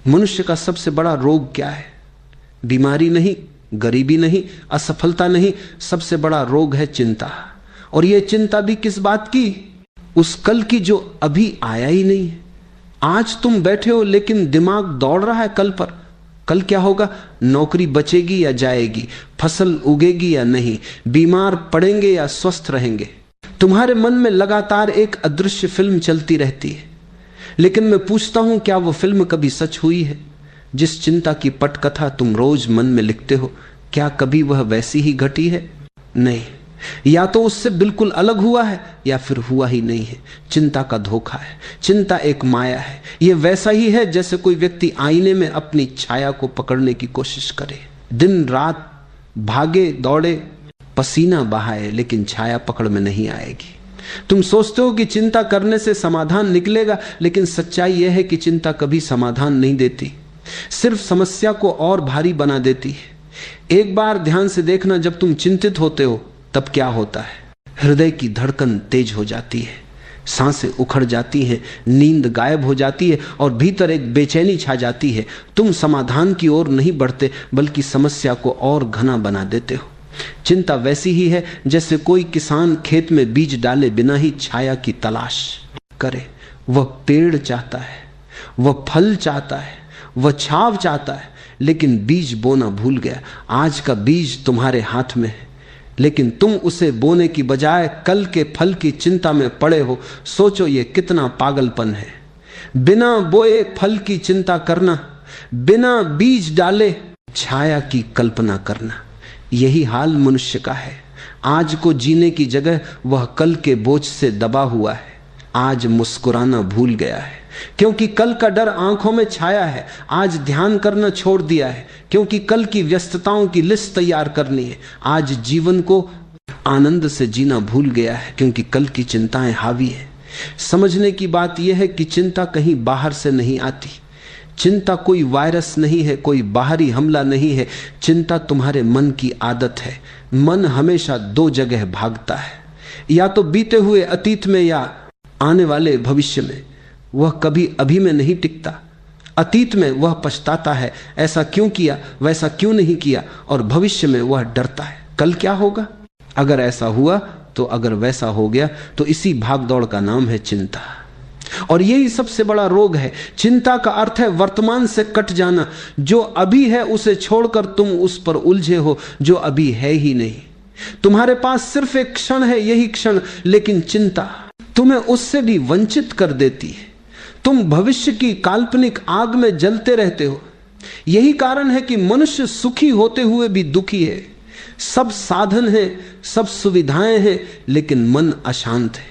मनुष्य का सबसे बड़ा रोग क्या है? बीमारी नहीं, गरीबी नहीं, असफलता नहीं, सबसे बड़ा रोग है चिंता। और यह चिंता भी किस बात की? उस कल की जो अभी आया ही नहीं है। आज तुम बैठे हो लेकिन दिमाग दौड़ रहा है कल पर। कल क्या होगा? नौकरी बचेगी या जाएगी, फसल उगेगी या नहीं, बीमार पड़ेंगे या स्वस्थ रहेंगे। तुम्हारे मन में लगातार एक अदृश्य फिल्म चलती रहती है। लेकिन मैं पूछता हूं, क्या वो फिल्म कभी सच हुई है? जिस चिंता की पटकथा तुम रोज मन में लिखते हो, क्या कभी वह वैसी ही घटी है? नहीं, या तो उससे बिल्कुल अलग हुआ है या फिर हुआ ही नहीं है। चिंता का धोखा है। चिंता एक माया है। यह वैसा ही है जैसे कोई व्यक्ति आईने में अपनी छाया को पकड़ने की कोशिश करे, दिन रात भागे दौड़े, पसीना बहाए, लेकिन छाया पकड़ में नहीं आएगी। तुम सोचते हो कि चिंता करने से समाधान निकलेगा, लेकिन सच्चाई यह है कि चिंता कभी समाधान नहीं देती, सिर्फ समस्या को और भारी बना देती है। एक बार ध्यान से देखना, जब तुम चिंतित होते हो तब क्या होता है? हृदय की धड़कन तेज हो जाती है, सांसें उखड़ जाती हैं, नींद गायब हो जाती है और भीतर एक बेचैनी छा जाती है। तुम समाधान की ओर नहीं बढ़ते, बल्कि समस्या को और घना बना देते हो। चिंता वैसी ही है जैसे कोई किसान खेत में बीज डाले बिना ही छाया की तलाश करे। वह पेड़ चाहता है, वह फल चाहता है, वह छाव चाहता है, लेकिन बीज बोना भूल गया। आज का बीज तुम्हारे हाथ में है, लेकिन तुम उसे बोने की बजाय कल के फल की चिंता में पड़े हो। सोचो ये कितना पागलपन है। बिना बोए फल की चिंता करना, बिना बीज डाले छाया की कल्पना करना, यही हाल मनुष्य का है। आज को जीने की जगह वह कल के बोझ से दबा हुआ है। आज मुस्कुराना भूल गया है, क्योंकि कल का डर आंखों में छाया है। आज ध्यान करना छोड़ दिया है, क्योंकि कल की व्यस्तताओं की लिस्ट तैयार करनी है। आज जीवन को आनंद से जीना भूल गया है, क्योंकि कल की चिंताएं हावी है। समझने की बात यह है कि चिंता कहीं बाहर से नहीं आती। चिंता कोई वायरस नहीं है, कोई बाहरी हमला नहीं है। चिंता तुम्हारे मन की आदत है। मन हमेशा दो जगह भागता है, या तो बीते हुए अतीत में या आने वाले भविष्य में। वह कभी अभी में नहीं टिकता। अतीत में वह पछताता है, ऐसा क्यों किया, वैसा क्यों नहीं किया, और भविष्य में वह डरता है, कल क्या होगा, अगर ऐसा हुआ तो, अगर वैसा हो गया तो। इसी भागदौड़ का नाम है चिंता, और यही सबसे बड़ा रोग है। चिंता का अर्थ है वर्तमान से कट जाना। जो अभी है उसे छोड़कर तुम उस पर उलझे हो जो अभी है ही नहीं। तुम्हारे पास सिर्फ एक क्षण है, यही क्षण, लेकिन चिंता तुम्हें उससे भी वंचित कर देती है। तुम भविष्य की काल्पनिक आग में जलते रहते हो। यही कारण है कि मनुष्य सुखी होते हुए भी दुखी है। सब साधन है, सब सुविधाएं हैं, लेकिन मन अशांत है,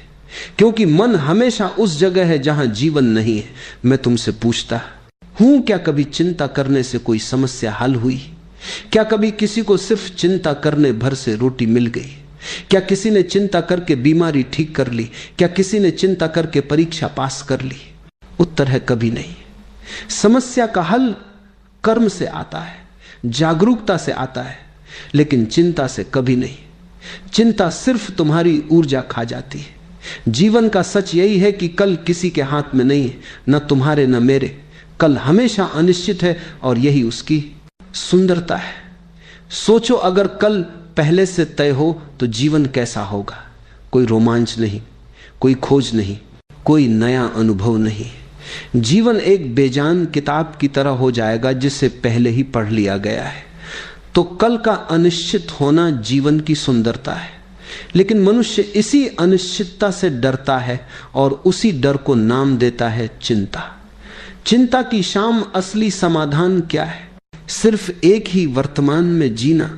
क्योंकि मन हमेशा उस जगह है जहां जीवन नहीं है। मैं तुमसे पूछता हूं, क्या कभी चिंता करने से कोई समस्या हल हुई? क्या कभी किसी को सिर्फ चिंता करने भर से रोटी मिल गई? क्या किसी ने चिंता करके बीमारी ठीक कर ली? क्या किसी ने चिंता करके परीक्षा पास कर ली? उत्तर है कभी नहीं। समस्या का हल कर्म से आता है, जागरूकता से आता है, लेकिन चिंता से कभी नहीं। चिंता सिर्फ तुम्हारी ऊर्जा खा जाती है। जीवन का सच यही है कि कल किसी के हाथ में नहीं है, न तुम्हारे न मेरे। कल हमेशा अनिश्चित है, और यही उसकी सुंदरता है। सोचो, अगर कल पहले से तय हो तो जीवन कैसा होगा? कोई रोमांच नहीं, कोई खोज नहीं, कोई नया अनुभव नहीं। जीवन एक बेजान किताब की तरह हो जाएगा जिसे पहले ही पढ़ लिया गया है। तो कल का अनिश्चित होना जीवन की सुंदरता है, लेकिन मनुष्य इसी अनिश्चितता से डरता है और उसी डर को नाम देता है चिंता। चिंता की शाम असली समाधान क्या है? सिर्फ एक ही वर्तमान में जीना।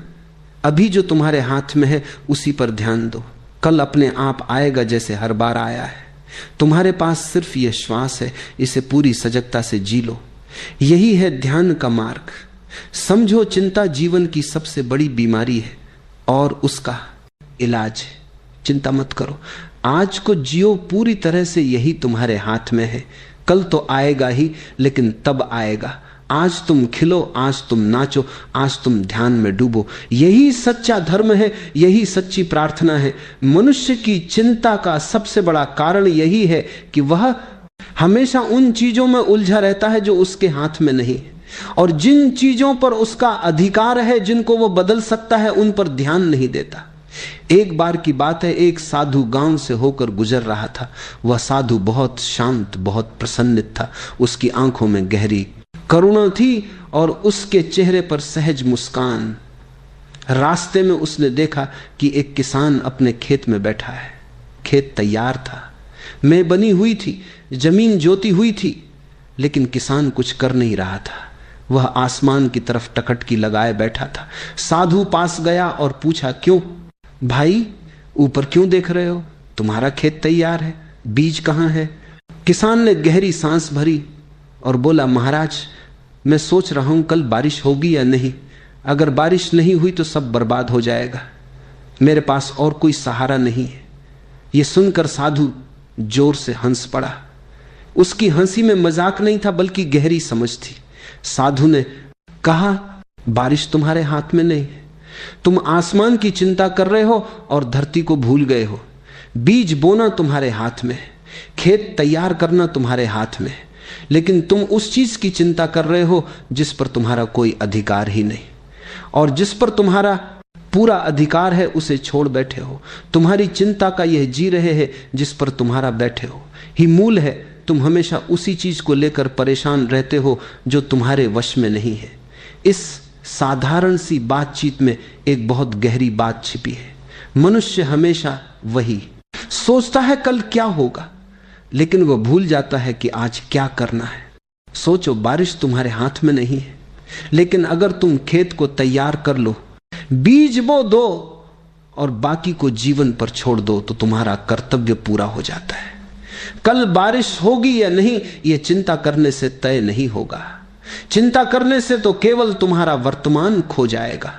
अभी जो तुम्हारे हाथ में है उसी पर ध्यान दो। कल अपने आप आएगा जैसे हर बार आया है। तुम्हारे पास सिर्फ यह श्वास है, इसे पूरी सजगता से जी लो। यही है ध्यान का मार्ग। समझो, चिंता जीवन की सबसे बड़ी बीमारी है और उसका इलाज है। चिंता मत करो, आज को जियो पूरी तरह से, यही तुम्हारे हाथ में है। कल तो आएगा ही, लेकिन तब आएगा। आज तुम खिलो, आज तुम नाचो, आज तुम ध्यान में डूबो। यही सच्चा धर्म है, यही सच्ची प्रार्थना है। मनुष्य की चिंता का सबसे बड़ा कारण यही है कि वह हमेशा उन चीजों में उलझा रहता है जो उसके हाथ में नहीं है, और जिन चीजों पर उसका अधिकार है, जिनको वो बदल सकता है, उन पर ध्यान नहीं देता। एक बार की बात है, एक साधु गांव से होकर गुजर रहा था। वह साधु बहुत शांत, बहुत प्रसन्नित था। उसकी आंखों में गहरी करुणा थी और उसके चेहरे पर सहज मुस्कान। रास्ते में उसने देखा कि एक किसान अपने खेत में बैठा है। खेत तैयार था, मैं बनी हुई थी, जमीन जोती हुई थी, लेकिन किसान कुछ कर नहीं रहा था। वह आसमान की तरफ टकटकी लगाए बैठा था। साधु पास गया और पूछा, क्यों भाई, ऊपर क्यों देख रहे हो? तुम्हारा खेत तैयार है, बीज कहां है? किसान ने गहरी सांस भरी और बोला, महाराज, मैं सोच रहा हूं कल बारिश होगी या नहीं। अगर बारिश नहीं हुई तो सब बर्बाद हो जाएगा। मेरे पास और कोई सहारा नहीं है। यह सुनकर साधु जोर से हंस पड़ा। उसकी हंसी में मजाक नहीं था, बल्कि गहरी समझ थी। साधु ने कहा, बारिश तुम्हारे हाथ में नहीं है। तुम आसमान की चिंता कर रहे हो और धरती को भूल गए हो। बीज बोना तुम्हारे हाथ में, खेत तैयार करना तुम्हारे हाथ में, लेकिन तुम उस चीज की चिंता कर रहे हो जिस पर तुम्हारा कोई अधिकार ही नहीं, और जिस पर तुम्हारा पूरा अधिकार है उसे छोड़ बैठे हो। तुम्हारी चिंता का यह जी रहे हैं जिस पर तुम्हारा बैठे हो ही मूल है। तुम हमेशा उसी चीज को लेकर परेशान रहते हो जो तुम्हारे वश में नहीं है। इस साधारण सी बातचीत में एक बहुत गहरी बात छिपी है। मनुष्य हमेशा वही सोचता है कल क्या होगा, लेकिन वह भूल जाता है कि आज क्या करना है। सोचो, बारिश तुम्हारे हाथ में नहीं है, लेकिन अगर तुम खेत को तैयार कर लो, बीज बो दो और बाकी को जीवन पर छोड़ दो, तो तुम्हारा कर्तव्य पूरा हो जाता है। कल बारिश होगी या नहीं, यह चिंता करने से तय नहीं होगा। चिंता करने से तो केवल तुम्हारा वर्तमान खो जाएगा।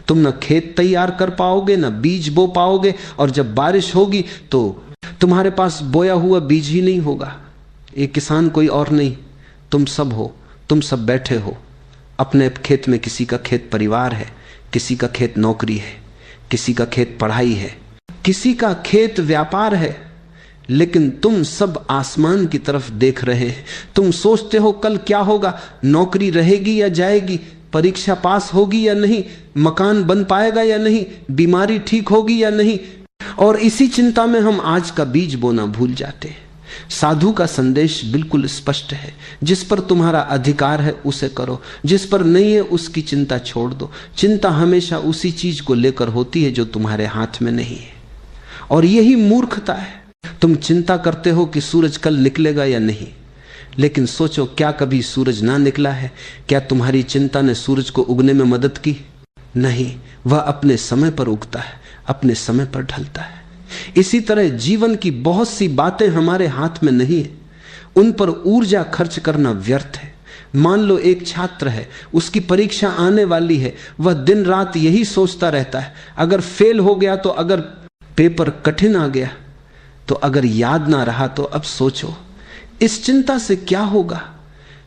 तुम न खेत तैयार कर पाओगे, न बीज बो पाओगे, और जब बारिश होगी तो तुम्हारे पास बोया हुआ बीज ही नहीं होगा। ये किसान कोई और नहीं, तुम सब हो। तुम सब बैठे हो अपने खेत में। किसी का खेत परिवार है, किसी का खेत नौकरी है, किसी का खेत पढ़ाई है, किसी का खेत व्यापार है, लेकिन तुम सब आसमान की तरफ देख रहे हैं। तुम सोचते हो कल क्या होगा, नौकरी रहेगी या जाएगी, परीक्षा पास होगी या नहीं, मकान बन पाएगा या नहीं, बीमारी ठीक होगी या नहीं, और इसी चिंता में हम आज का बीज बोना भूल जाते हैं। साधु का संदेश बिल्कुल स्पष्ट है, जिस पर तुम्हारा अधिकार है उसे करो, जिस पर नहीं है उसकी चिंता छोड़ दो। चिंता हमेशा उसी चीज को लेकर होती है जो तुम्हारे हाथ में नहीं है, और यही मूर्खता है। तुम चिंता करते हो कि सूरज कल निकलेगा या नहीं, लेकिन सोचो, क्या कभी सूरज ना निकला है? क्या तुम्हारी चिंता ने सूरज को उगने में मदद की? नहीं, वह अपने समय पर उगता है, अपने समय पर ढलता है। इसी तरह जीवन की बहुत सी बातें हमारे हाथ में नहीं है, उन पर ऊर्जा खर्च करना व्यर्थ है। मान लो एक छात्र है, उसकी परीक्षा आने वाली है, वह दिन रात यही सोचता रहता है, अगर फेल हो गया तो, अगर पेपर कठिन आ गया तो, अगर याद ना रहा तो। अब सोचो, इस चिंता से क्या होगा?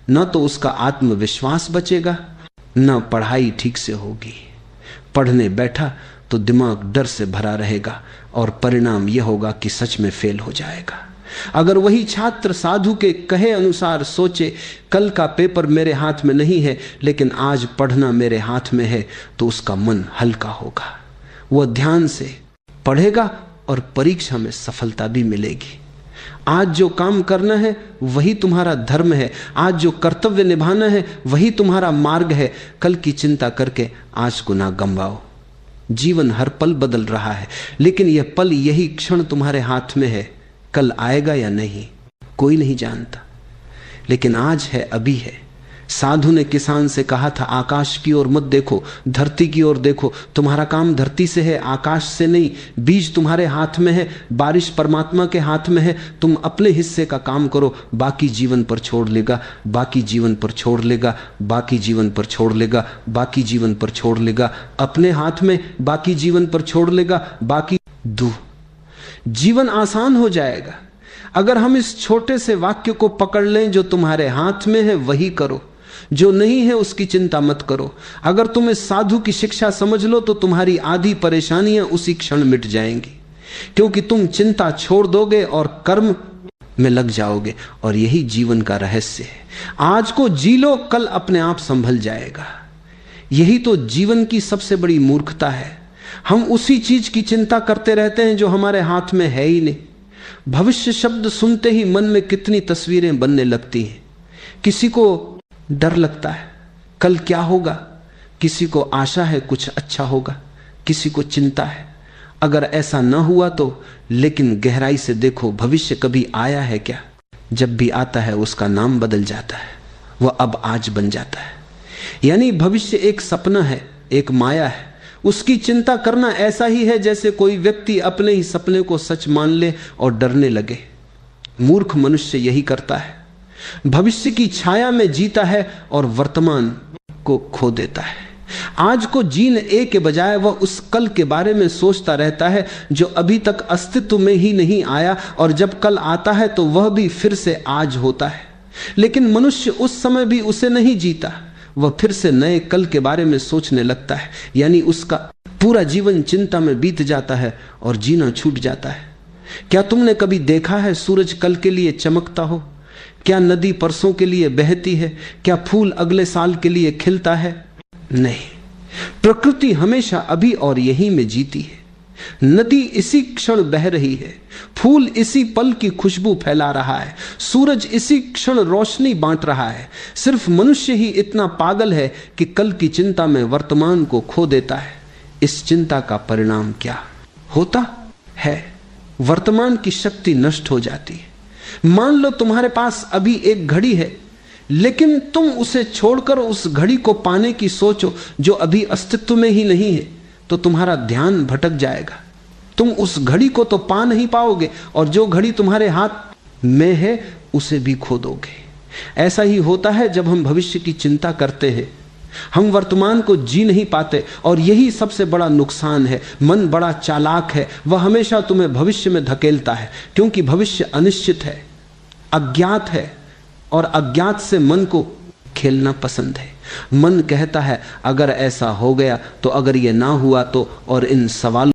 न तो उसका आत्मविश्वास बचेगा, न पढ़ाई ठीक से होगी। पढ़ने बैठा तो दिमाग डर से भरा रहेगा, और परिणाम यह होगा कि सच में फेल हो जाएगा। अगर वही छात्र साधु के कहे अनुसार सोचे, कल का पेपर मेरे हाथ में नहीं है, लेकिन आज पढ़ना मेरे हाथ में है, तो उसका मन हल्का होगा। वह ध्यान से पढ़ेगा और परीक्षा में सफलता भी मिलेगी। आज जो काम करना है वही तुम्हारा धर्म है, आज जो कर्तव्य निभाना है वही तुम्हारा मार्ग है। कल की चिंता करके आज को ना गंवाओ। जीवन हर पल बदल रहा है, लेकिन यह पल, यही क्षण तुम्हारे हाथ में है। कल आएगा या नहीं कोई नहीं जानता, लेकिन आज है, अभी है। साधु ने किसान से कहा था, आकाश की ओर मत देखो, धरती की ओर देखो। तुम्हारा काम धरती से है, आकाश से नहीं। बीज तुम्हारे हाथ में है, बारिश परमात्मा के हाथ में है। तुम अपने हिस्से का काम करो, बाकी जीवन पर छोड़ लेगा, बाकी जीवन पर छोड़ लेगा, बाकी जीवन पर छोड़ लेगा, बाकी जीवन पर छोड़ लेगा। अपने हाथ में, बाकी जीवन पर छोड़ लेगा, बाकी जीवन आसान हो जाएगा। अगर हम इस छोटे से वाक्य को पकड़ लें, जो तुम्हारे हाथ में है वही करो, जो नहीं है उसकी चिंता मत करो। अगर तुम इस साधु की शिक्षा समझ लो तो तुम्हारी आधी परेशानियां उसी क्षण मिट जाएंगी, क्योंकि तुम चिंता छोड़ दोगे और कर्म में लग जाओगे। और यही जीवन का रहस्य है। आज को जी लो, कल अपने आप संभल जाएगा। यही तो जीवन की सबसे बड़ी मूर्खता है। हम उसी चीज की चिंता करते रहते हैं जो हमारे हाथ में है ही नहीं। भविष्य शब्द सुनते ही मन में कितनी तस्वीरें बनने लगती हैं। किसी को डर लगता है कल क्या होगा, किसी को आशा है कुछ अच्छा होगा, किसी को चिंता है अगर ऐसा न हुआ तो। लेकिन गहराई से देखो, भविष्य कभी आया है क्या? जब भी आता है उसका नाम बदल जाता है, वह अब आज बन जाता है। यानी भविष्य एक सपना है, एक माया है। उसकी चिंता करना ऐसा ही है जैसे कोई व्यक्ति अपने ही सपने को सच मान ले और डरने लगे। मूर्ख मनुष्य यही करता है, भविष्य की छाया में जीता है और वर्तमान को खो देता है। आज को जीने के बजाय वह उस कल के बारे में सोचता रहता है जो अभी तक अस्तित्व में ही नहीं आया, और जब कल आता है तो वह भी फिर से आज होता है। लेकिन मनुष्य उस समय भी उसे नहीं जीता, वह फिर से नए कल के बारे में सोचने लगता है। यानी उसका पूरा जीवन चिंता में बीत जाता है और जीना छूट जाता है। क्या तुमने कभी देखा है सूरज कल के लिए चमकता हो? क्या नदी परसों के लिए बहती है? क्या फूल अगले साल के लिए खिलता है? नहीं, प्रकृति हमेशा अभी और यहीं में जीती है। नदी इसी क्षण बह रही है, फूल इसी पल की खुशबू फैला रहा है, सूरज इसी क्षण रोशनी बांट रहा है। सिर्फ मनुष्य ही इतना पागल है कि कल की चिंता में वर्तमान को खो देता है। इस चिंता का परिणाम क्या होता है? वर्तमान की शक्ति नष्ट हो जाती है। मान लो तुम्हारे पास अभी एक घड़ी है, लेकिन तुम उसे छोड़कर उस घड़ी को पाने की सोचो जो अभी अस्तित्व में ही नहीं है, तो तुम्हारा ध्यान भटक जाएगा। तुम उस घड़ी को तो पा नहीं पाओगे, और जो घड़ी तुम्हारे हाथ में है उसे भी खो दोगे। ऐसा ही होता है जब हम भविष्य की चिंता करते हैं, हम वर्तमान को जी नहीं पाते, और यही सबसे बड़ा नुकसान है। मन बड़ा चालाक है, वह हमेशा तुम्हें भविष्य में धकेलता है, क्योंकि भविष्य अनिश्चित है, अज्ञात है, और अज्ञात से मन को खेलना पसंद है। मन कहता है अगर ऐसा हो गया तो, अगर ये ना हुआ तो, और इन सवालों